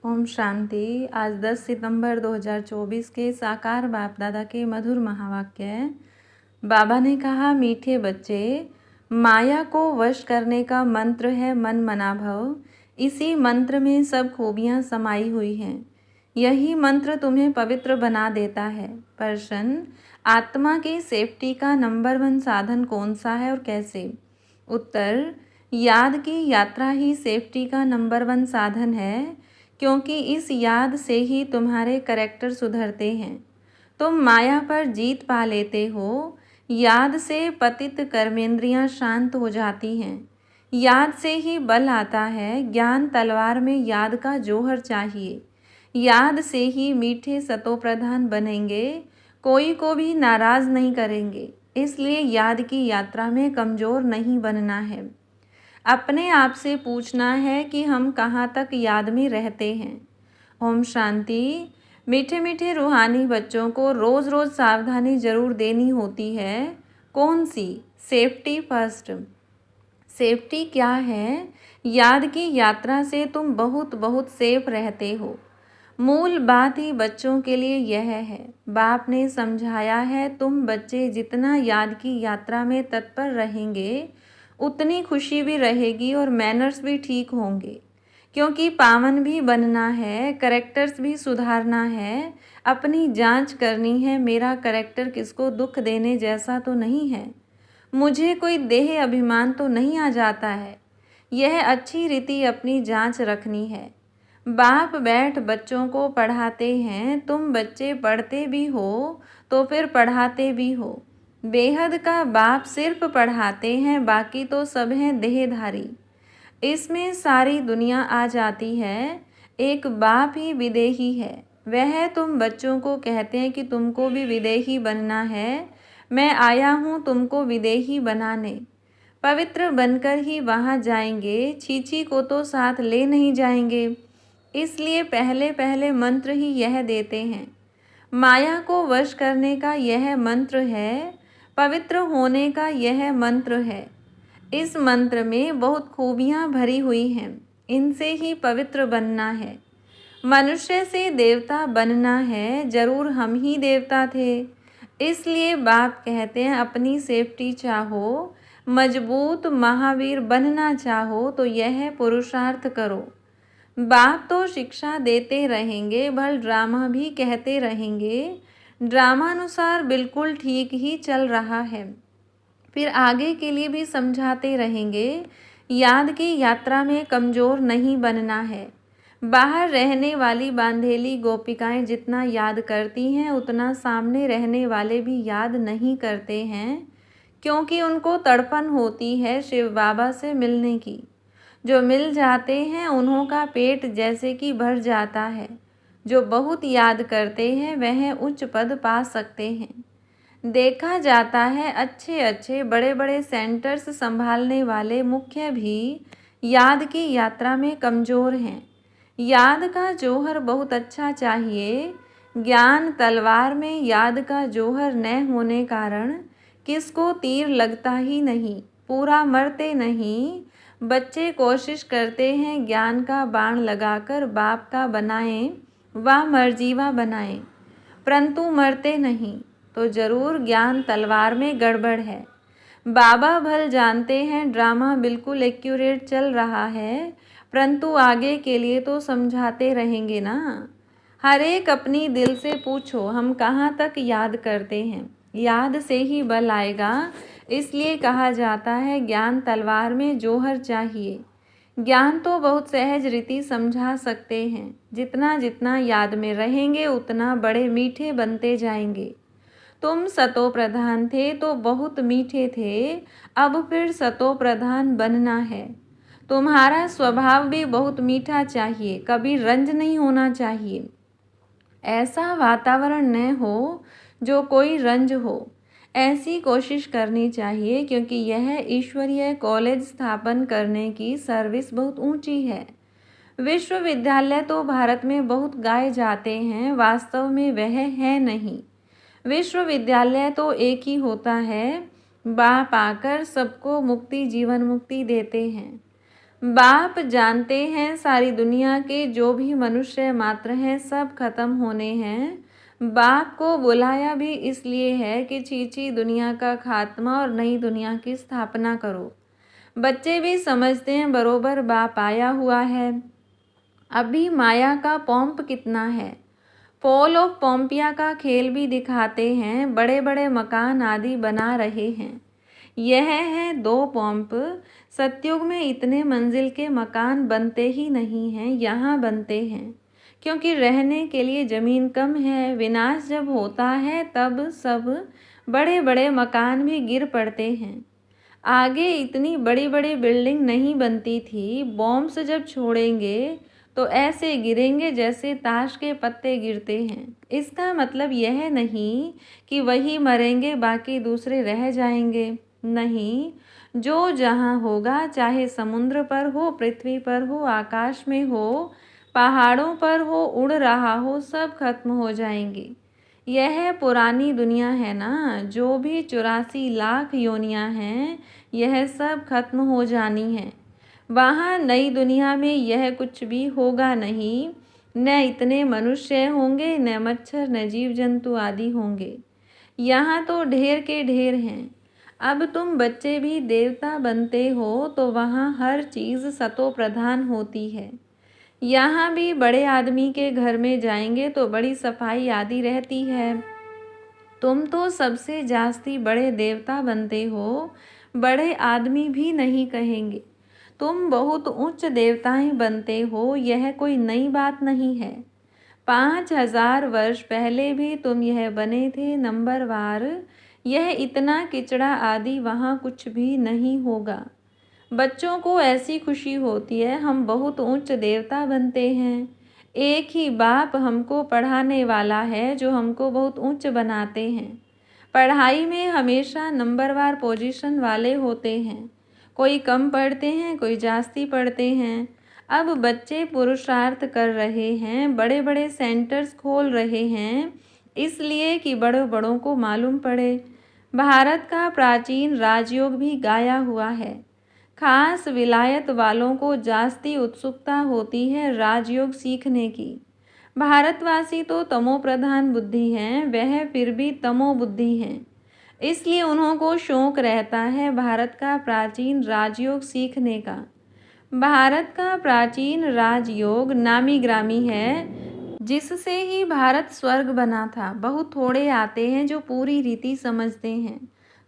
ओम शांति। आज 10 सितंबर 2024 के साकार बाप दादा के मधुर महावाक्य है। बाबा ने कहा, मीठे बच्चे, माया को वश करने का मंत्र है मन मना भव। इसी मंत्र में सब खूबियाँ समाई हुई हैं। यही मंत्र तुम्हें पवित्र बना देता है। प्रश्न, आत्मा की सेफ्टी का नंबर 1 साधन कौन सा है और कैसे? उत्तर, याद की यात्रा ही सेफ्टी का नंबर 1 साधन है, क्योंकि इस याद से ही तुम्हारे करैक्टर सुधरते हैं। तुम माया पर जीत पा लेते हो। याद से पतित कर्मेंद्रियां शांत हो जाती हैं। याद से ही बल आता है। ज्ञान तलवार में याद का जौहर चाहिए। याद से ही मीठे सतोप्रधान बनेंगे। कोई को भी नाराज नहीं करेंगे। इसलिए याद की यात्रा में कमज़ोर नहीं बनना है। अपने आप से पूछना है कि हम कहाँ तक याद में रहते हैं। ओम शांति। मीठे मीठे रूहानी बच्चों को रोज़ रोज़ सावधानी ज़रूर देनी होती है। कौन सी? Safety first. सेफ्टी क्या है? याद की यात्रा से तुम बहुत बहुत सेफ रहते हो। मूल बात ही बच्चों के लिए यह है। बाप ने समझाया है, तुम बच्चे जितना याद की यात्रा में तत्पर रहेंगे, उतनी खुशी भी रहेगी और मैनर्स भी ठीक होंगे। क्योंकि पावन भी बनना है, करेक्टर्स भी सुधारना है, अपनी जांच करनी है। मेरा करेक्टर किसको दुख देने जैसा तो नहीं है, मुझे कोई देह अभिमान तो नहीं आ जाता है। यह अच्छी रीति अपनी जांच रखनी है। बाप बैठ बच्चों को पढ़ाते हैं। तुम बच्चे पढ़ते भी हो तो फिर पढ़ाते भी हो। बेहद का बाप सिर्फ पढ़ाते हैं, बाकी तो सब हैं देहधारी। इसमें सारी दुनिया आ जाती है। एक बाप ही विदेही है। वह तुम बच्चों को कहते हैं कि तुमको भी विदेही बनना है। मैं आया हूँ तुमको विदेही बनाने। पवित्र बनकर ही वहाँ जाएंगे। छीछी को तो साथ ले नहीं जाएंगे। इसलिए पहले पहले मंत्र ही यह देते हैं। माया को वश करने का यह मंत्र है। पवित्र होने का यह मंत्र है। इस मंत्र में बहुत खूबियाँ भरी हुई हैं। इनसे ही पवित्र बनना है। मनुष्य से देवता बनना है। जरूर हम ही देवता थे। इसलिए बाप कहते हैं, अपनी सेफ्टी चाहो, मजबूत महावीर बनना चाहो तो यह पुरुषार्थ करो। बाप तो शिक्षा देते रहेंगे, भल ड्रामा भी कहते रहेंगे। ड्रामानुसार बिल्कुल ठीक ही चल रहा है, फिर आगे के लिए भी समझाते रहेंगे। याद की यात्रा में कमज़ोर नहीं बनना है। बाहर रहने वाली बांधेली गोपिकाएं जितना याद करती हैं, उतना सामने रहने वाले भी याद नहीं करते हैं, क्योंकि उनको तड़पन होती है शिव बाबा से मिलने की। जो मिल जाते हैं उन्हों का पेट जैसे कि भर जाता है। जो बहुत याद करते हैं वह उच्च पद पा सकते हैं। देखा जाता है अच्छे अच्छे बड़े बड़े सेंटर्स संभालने वाले मुख्य भी याद की यात्रा में कमज़ोर हैं। याद का जौहर बहुत अच्छा चाहिए। ज्ञान तलवार में याद का जौहर न होने कारण किसको तीर लगता ही नहीं, पूरा मरते नहीं। बच्चे कोशिश करते हैं ज्ञान का बाण लगाकर बाप का बनाएं व मर्जीवा बनाएं, परंतु मरते नहीं। तो जरूर ज्ञान तलवार में गड़बड़ है। बाबा भल जानते हैं ड्रामा बिल्कुल एक्यूरेट चल रहा है, परंतु आगे के लिए तो समझाते रहेंगे ना। हर एक अपनी दिल से पूछो, हम कहाँ तक याद करते हैं। याद से ही बल आएगा। इसलिए कहा जाता है ज्ञान तलवार में जौहर चाहिए। ज्ञान तो बहुत सहज रीति समझा सकते हैं। जितना जितना याद में रहेंगे उतना बड़े मीठे बनते जाएंगे। तुम सतो प्रधान थे तो बहुत मीठे थे, अब फिर सतो प्रधान बनना है। तुम्हारा स्वभाव भी बहुत मीठा चाहिए, कभी रंज नहीं होना चाहिए। ऐसा वातावरण न हो जो कोई रंज हो, ऐसी कोशिश करनी चाहिए, क्योंकि यह ईश्वरीय कॉलेज स्थापन करने की सर्विस बहुत ऊंची है। विश्वविद्यालय तो भारत में बहुत गाए जाते हैं, वास्तव में वह है नहीं। विश्वविद्यालय तो एक ही होता है। बाप आकर सबको मुक्ति जीवन मुक्ति देते हैं। बाप जानते हैं सारी दुनिया के जो भी मनुष्य मात्र हैं सब खत्म होने हैं। बाप को बुलाया भी इसलिए है कि छीछी दुनिया का खात्मा और नई दुनिया की स्थापना करो। बच्चे भी समझते हैं बरोबर बाप आया हुआ है। अभी माया का पोंप कितना है। फॉल ऑफ पोम्पिया का खेल भी दिखाते हैं। बड़े बड़े मकान आदि बना रहे हैं। यह है 2 पोंप। सतयुग में इतने मंजिल के मकान बनते ही नहीं हैं, यहाँ बनते हैं क्योंकि रहने के लिए ज़मीन कम है। विनाश जब होता है तब सब बड़े बड़े मकान भी गिर पड़ते हैं। आगे इतनी बड़ी बड़ी बिल्डिंग नहीं बनती थी। बॉम्ब्स जब छोड़ेंगे तो ऐसे गिरेंगे जैसे ताश के पत्ते गिरते हैं। इसका मतलब यह नहीं कि वही मरेंगे बाकी दूसरे रह जाएंगे। नहीं, जो जहाँ होगा, चाहे समुद्र पर हो, पृथ्वी पर हो, आकाश में हो, पहाड़ों पर हो, उड़ रहा हो, सब खत्म हो जाएंगे। यह पुरानी दुनिया है ना, जो भी 84 लाख योनियां हैं, यह सब खत्म हो जानी है। वहाँ नई दुनिया में यह कुछ भी होगा नहीं। न इतने मनुष्य होंगे, न मच्छर, न जीव जंतु आदि होंगे। यहाँ तो ढेर के ढेर हैं। अब तुम बच्चे भी देवता बनते हो तो वहाँ हर चीज़ सतो प्रधान होती है। यहाँ भी बड़े आदमी के घर में जाएंगे तो बड़ी सफाई आदि रहती है। तुम तो सबसे जास्ती बड़े देवता बनते हो, बड़े आदमी भी नहीं कहेंगे। तुम बहुत उच्च देवताएं बनते हो, यह कोई नई बात नहीं है। 5000 वर्ष पहले भी तुम यह बने थे नंबरवार। यह इतना किचड़ा आदि वहाँ कुछ भी नहीं होगा। बच्चों को ऐसी खुशी होती है हम बहुत उच्च देवता बनते हैं। एक ही बाप हमको पढ़ाने वाला है जो हमको बहुत उच्च बनाते हैं। पढ़ाई में हमेशा नंबरवार पोजीशन वाले होते हैं। कोई कम पढ़ते हैं, कोई जास्ती पढ़ते हैं। अब बच्चे पुरुषार्थ कर रहे हैं, बड़े बड़े सेंटर्स खोल रहे हैं, इसलिए कि बड़ों बड़ों को मालूम पड़े। भारत का प्राचीन राजयोग भी गाया हुआ है। खास विलायत वालों को जास्ती उत्सुकता होती है राजयोग सीखने की। भारतवासी तो तमो प्रधान बुद्धि हैं, वह फिर भी तमो बुद्धि हैं, इसलिए उन्हों को शौक रहता है भारत का प्राचीन राजयोग सीखने का। भारत का प्राचीन राजयोग नामी ग्रामी है, जिससे ही भारत स्वर्ग बना था। बहुत थोड़े आते हैं जो पूरी रीति समझते हैं।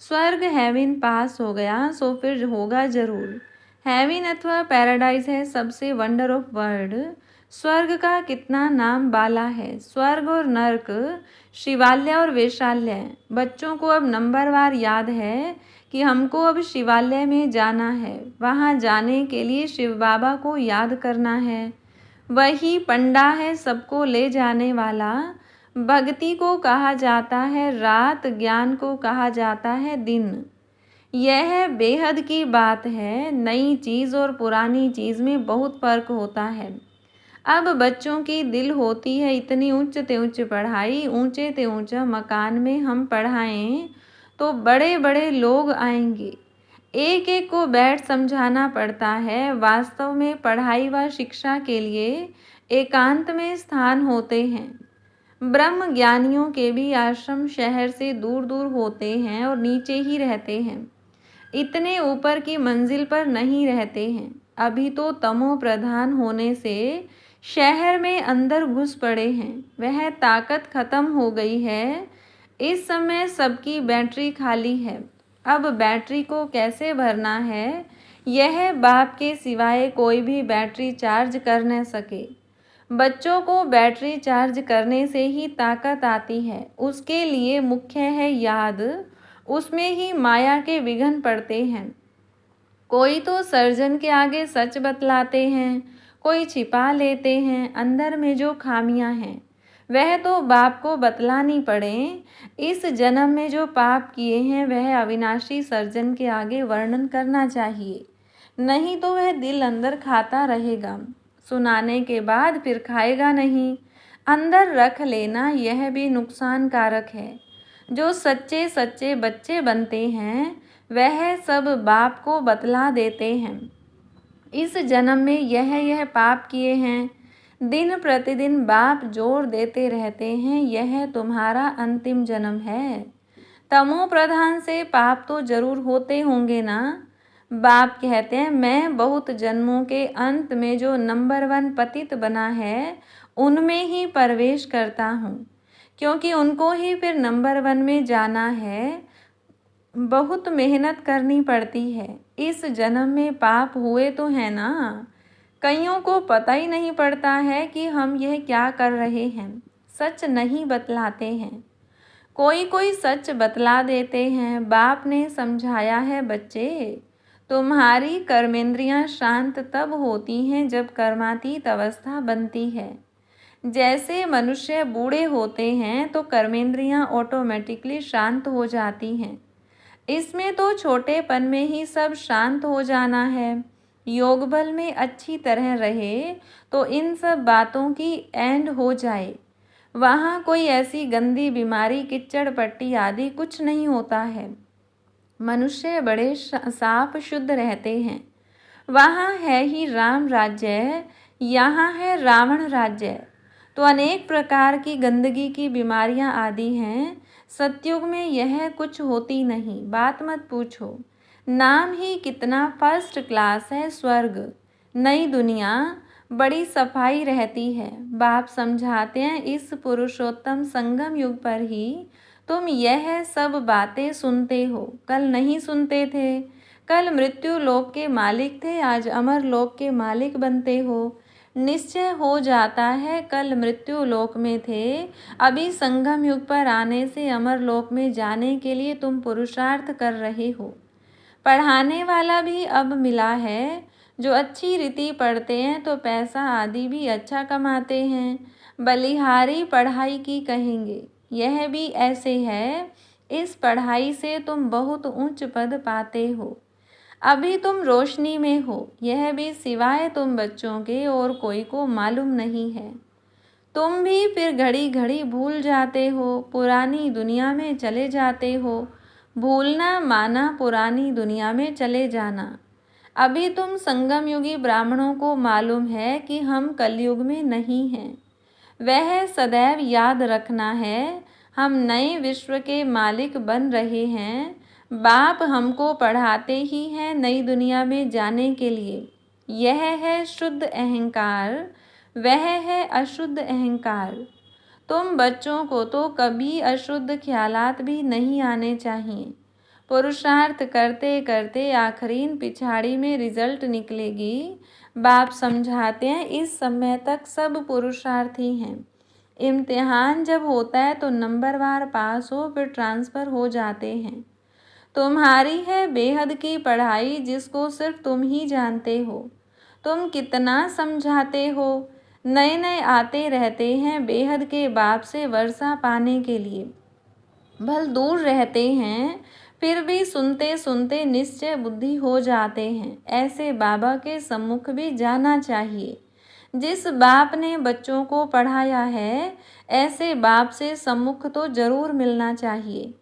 स्वर्ग हेवन पास हो गया सो फिर होगा जरूर। हेवन अथवा पैराडाइज है सबसे वंडर ऑफ वर्ल्ड। स्वर्ग का कितना नाम बाला है। स्वर्ग और नर्क, शिवालय और वेश्यालय। बच्चों को अब नंबरवार याद है कि हमको अब शिवालय में जाना है। वहाँ जाने के लिए शिव बाबा को याद करना है। वही पंडा है सबको ले जाने वाला। भक्ति को कहा जाता है रात, ज्ञान को कहा जाता है दिन। यह बेहद की बात है। नई चीज़ और पुरानी चीज़ में बहुत फर्क होता है। अब बच्चों की दिल होती है इतनी उच्च ते उच्च पढ़ाई, ऊंचे ते ऊंचा मकान में हम पढ़ाएं तो बड़े बड़े लोग आएंगे। एक एक को बैठ समझाना पड़ता है। वास्तव में पढ़ाई व शिक्षा के लिए एकांत में स्थान होते हैं। ब्रह्म ज्ञानियों के भी आश्रम शहर से दूर दूर होते हैं और नीचे ही रहते हैं, इतने ऊपर की मंजिल पर नहीं रहते हैं। अभी तो तमो प्रधान होने से शहर में अंदर घुस पड़े हैं। वह ताकत खत्म हो गई है। इस समय सबकी बैटरी खाली है। अब बैटरी को कैसे भरना है, यह बाप के सिवाय कोई भी बैटरी चार्ज कर न सके। बच्चों को बैटरी चार्ज करने से ही ताकत आती है। उसके लिए मुख्य है याद। उसमें ही माया के विघ्न पड़ते हैं। कोई तो सर्जन के आगे सच बतलाते हैं, कोई छिपा लेते हैं। अंदर में जो खामियां हैं वह तो बाप को बतलानी पड़े। इस जन्म में जो पाप किए हैं वह अविनाशी सर्जन के आगे वर्णन करना चाहिए, नहीं तो वह दिल अंदर खाता रहेगा। सुनाने के बाद फिर खाएगा नहीं। अंदर रख लेना यह भी नुकसानकारक है। जो सच्चे सच्चे बच्चे बनते हैं वह सब बाप को बतला देते हैं। इस जन्म में यह पाप किए हैं। दिन प्रतिदिन बाप जोर देते रहते हैं, यह तुम्हारा अंतिम जन्म है। तमो प्रधान से पाप तो जरूर होते होंगे ना। बाप कहते हैं मैं बहुत जन्मों के अंत में जो नंबर 1 पतित बना है उनमें ही प्रवेश करता हूँ, क्योंकि उनको ही फिर नंबर 1 में जाना है। बहुत मेहनत करनी पड़ती है। इस जन्म में पाप हुए तो है ना। कईयों को पता ही नहीं पड़ता है कि हम यह क्या कर रहे हैं, सच नहीं बतलाते हैं। कोई कोई सच बतला देते हैं। बाप ने समझाया है, बच्चे तुम्हारी कर्मेंद्रियां शांत तब होती हैं जब कर्मातीत अवस्था बनती है। जैसे मनुष्य बूढ़े होते हैं तो कर्मेंद्रियां ऑटोमेटिकली शांत हो जाती हैं। इसमें तो छोटेपन में ही सब शांत हो जाना है। योग बल में अच्छी तरह रहे तो इन सब बातों की एंड हो जाए। वहाँ कोई ऐसी गंदी बीमारी, किच्चड़ पट्टी आदि कुछ नहीं होता है। मनुष्य बड़े साफ शुद्ध रहते हैं। वहाँ है ही राम राज्य, यहाँ है रावण राज्य। तो अनेक प्रकार की गंदगी की बीमारियाँ आदि हैं। सतयुग में यह कुछ होती नहीं, बात मत पूछो। नाम ही कितना फर्स्ट क्लास है स्वर्ग। नई दुनिया बड़ी सफाई रहती है। बाप समझाते हैं इस पुरुषोत्तम संगम युग पर ही तुम यह सब बातें सुनते हो। कल नहीं सुनते थे। कल मृत्यु लोक के मालिक थे, आज अमर लोक के मालिक बनते हो। निश्चय हो जाता है कल मृत्यु लोक में थे, अभी संगम युग पर आने से अमर लोक में जाने के लिए तुम पुरुषार्थ कर रहे हो। पढ़ाने वाला भी अब मिला है। जो अच्छी रीति पढ़ते हैं तो पैसा आदि भी अच्छा कमाते हैं। बलिहारी पढ़ाई की कहेंगे, यह भी ऐसे है। इस पढ़ाई से तुम बहुत ऊंच पद पाते हो। अभी तुम रोशनी में हो, यह भी सिवाय तुम बच्चों के और कोई को मालूम नहीं है। तुम भी फिर घड़ी घड़ी भूल जाते हो, पुरानी दुनिया में चले जाते हो। भूलना माना पुरानी दुनिया में चले जाना। अभी तुम संगम युगी ब्राह्मणों को मालूम है कि हम कलयुग में नहीं हैं। वह सदैव याद रखना है, हम नए विश्व के मालिक बन रहे हैं। बाप हमको पढ़ाते ही हैं नई दुनिया में जाने के लिए। यह है शुद्ध अहंकार, वह है अशुद्ध अहंकार। तुम बच्चों को तो कभी अशुद्ध ख्यालात भी नहीं आने चाहिए। पुरुषार्थ करते करते आखिरीन पिछाड़ी में रिजल्ट निकलेगी। बाप समझाते हैं इस समय तक सब पुरुषार्थी हैं। इम्तिहान जब होता है तो नंबरवार पास हो फिर ट्रांसफ़र हो जाते हैं। तुम्हारी है बेहद की पढ़ाई, जिसको सिर्फ तुम ही जानते हो। तुम कितना समझाते हो। नए नए आते रहते हैं बेहद के बाप से वर्षा पाने के लिए। भल दूर रहते हैं फिर भी सुनते सुनते निश्चय बुद्धि हो जाते हैं। ऐसे बाबा के सम्मुख भी जाना चाहिए। जिस बाप ने बच्चों को पढ़ाया है, ऐसे बाप से सम्मुख तो जरूर मिलना चाहिए।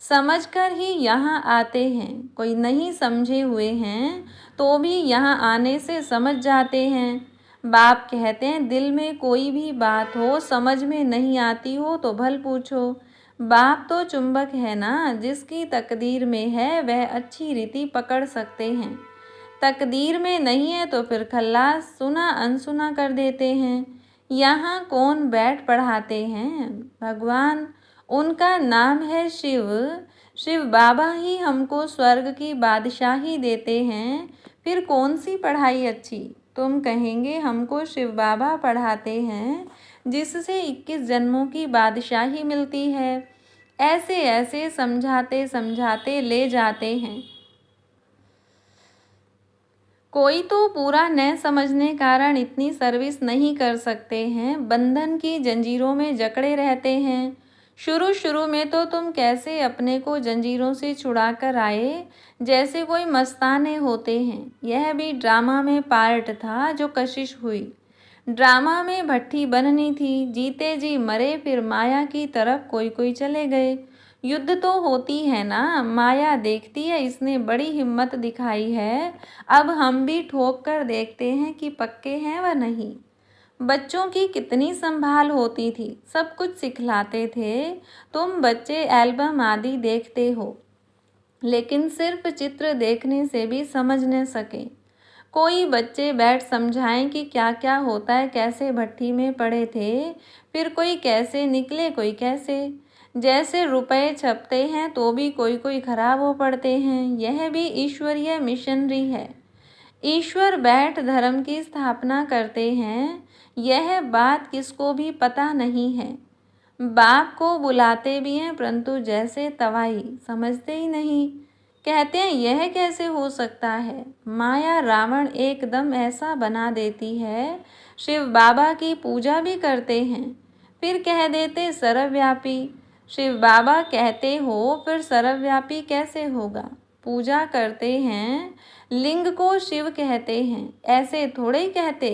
समझकर ही यहाँ आते हैं। कोई नहीं समझे हुए हैं तो भी यहाँ आने से समझ जाते हैं। बाप कहते हैं दिल में कोई भी बात हो, समझ में नहीं आती हो तो भल पूछो। बाप तो चुंबक है ना, जिसकी तकदीर में है वह अच्छी रीति पकड़ सकते हैं। तकदीर में नहीं है तो फिर खल्लास सुना अनसुना कर देते हैं। यहाँ कौन बैठ पढ़ाते हैं? भगवान, उनका नाम है शिव। शिव बाबा ही हमको स्वर्ग की बादशाही देते हैं। फिर कौन सी पढ़ाई अच्छी? तुम कहेंगे हमको शिव बाबा पढ़ाते हैं, जिससे 21 जन्मों की बादशाही मिलती है। ऐसे ऐसे समझाते समझाते ले जाते हैं। कोई तो पूरा न समझने कारण इतनी सर्विस नहीं कर सकते हैं, बंधन की जंजीरों में जकड़े रहते हैं। शुरू शुरू में तो तुम कैसे अपने को जंजीरों से छुड़ा कर आए, जैसे कोई मस्ताने होते हैं। यह भी ड्रामा में पार्ट था जो कशिश हुई। ड्रामा में भट्ठी बननी थी, जीते जी मरे, फिर माया की तरफ कोई कोई चले गए। युद्ध तो होती है ना, माया देखती है इसने बड़ी हिम्मत दिखाई है, अब हम भी ठोक कर देखते हैं कि पक्के हैं व नहीं। बच्चों की कितनी संभाल होती थी, सब कुछ सिखलाते थे। तुम बच्चे एल्बम आदि देखते हो, लेकिन सिर्फ चित्र देखने से भी समझ न सके। कोई बच्चे बैठ समझाएं कि क्या क्या होता है, कैसे भट्ठी में पड़े थे, फिर कोई कैसे निकले, कोई कैसे। जैसे रुपए छपते हैं तो भी कोई कोई खराब हो पड़ते हैं। यह भी ईश्वरीय मिशनरी है। ईश्वर बैठ धर्म की स्थापना करते हैं, यह बात किसको भी पता नहीं है। बाप को बुलाते भी हैं, परंतु जैसे तवाई समझते ही नहीं। कहते हैं यह कैसे हो सकता है। माया रावण एकदम ऐसा बना देती है। शिव बाबा की पूजा भी करते हैं, फिर कह देते सर्वव्यापी। शिव बाबा कहते हो, फिर सर्वव्यापी कैसे होगा। पूजा करते हैं, लिंग को शिव कहते हैं, ऐसे थोड़े ही कहते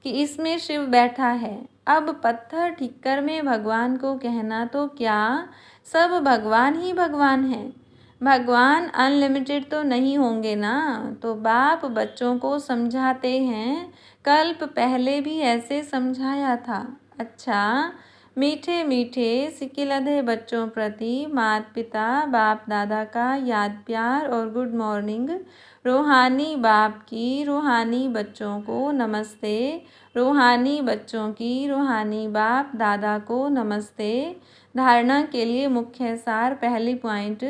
कि इसमें शिव बैठा है। अब पत्थर ठिक्कर में भगवान को कहना तो क्या, सब भगवान ही भगवान हैं। भगवान अनलिमिटेड तो नहीं होंगे ना। तो बाप बच्चों को समझाते हैं, कल्प पहले भी ऐसे समझाया था। अच्छा, मीठे मीठे सिकिलधे बच्चों प्रति माता पिता बाप दादा का याद प्यार और गुड मॉर्निंग। रूहानी बाप की रूहानी बच्चों को नमस्ते। रूहानी बच्चों की रूहानी बाप दादा को नमस्ते। धारणा के लिए मुख्य सार, पहली पॉइंट,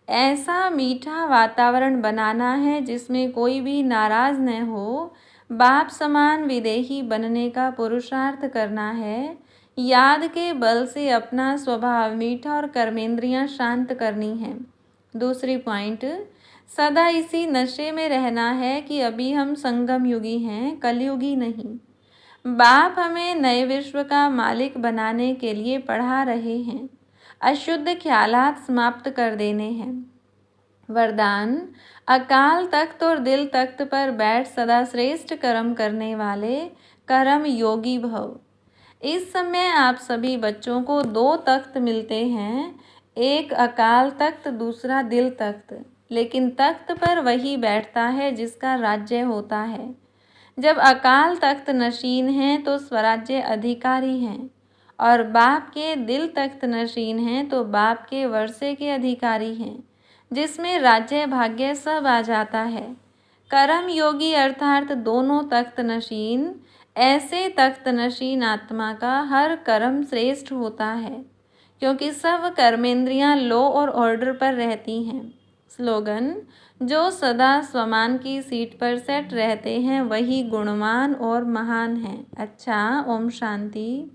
ऐसा मीठा वातावरण बनाना है जिसमें कोई भी नाराज न हो। बाप समान विदेही बनने का पुरुषार्थ करना है। याद के बल से अपना स्वभाव मीठा और कर्मेंद्रियां शांत करनी है। दूसरी पॉइंट, सदा इसी नशे में रहना है कि अभी हम संगम युगी हैं, कलयुगी नहीं। बाप हमें नए विश्व का मालिक बनाने के लिए पढ़ा रहे हैं। अशुद्ध ख्यालात समाप्त कर देने हैं। वरदान, अकाल तख्त और दिल तख्त पर बैठ सदा श्रेष्ठ कर्म करने वाले कर्म योगी भव। इस समय आप सभी बच्चों को दो तख्त मिलते हैं, एक अकाल तख्त, दूसरा दिल तख्त। लेकिन तख्त पर वही बैठता है जिसका राज्य होता है। जब अकाल तख्त नशीन है तो स्वराज्य अधिकारी हैं, और बाप के दिल तख्त नशीन हैं तो बाप के वर्षे के अधिकारी हैं, जिसमें राज्य भाग्य सब आ जाता है। कर्म योगी अर्थात दोनों तख्त नशीन। ऐसे तख्त नशीन आत्मा का हर कर्म श्रेष्ठ होता है, क्योंकि सब कर्मेंद्रियां लो और ऑर्डर पर रहती हैं। स्लोगन, जो सदा स्वमान की सीट पर सेट रहते हैं वही गुणवान और महान हैं। अच्छा, ओम शांति।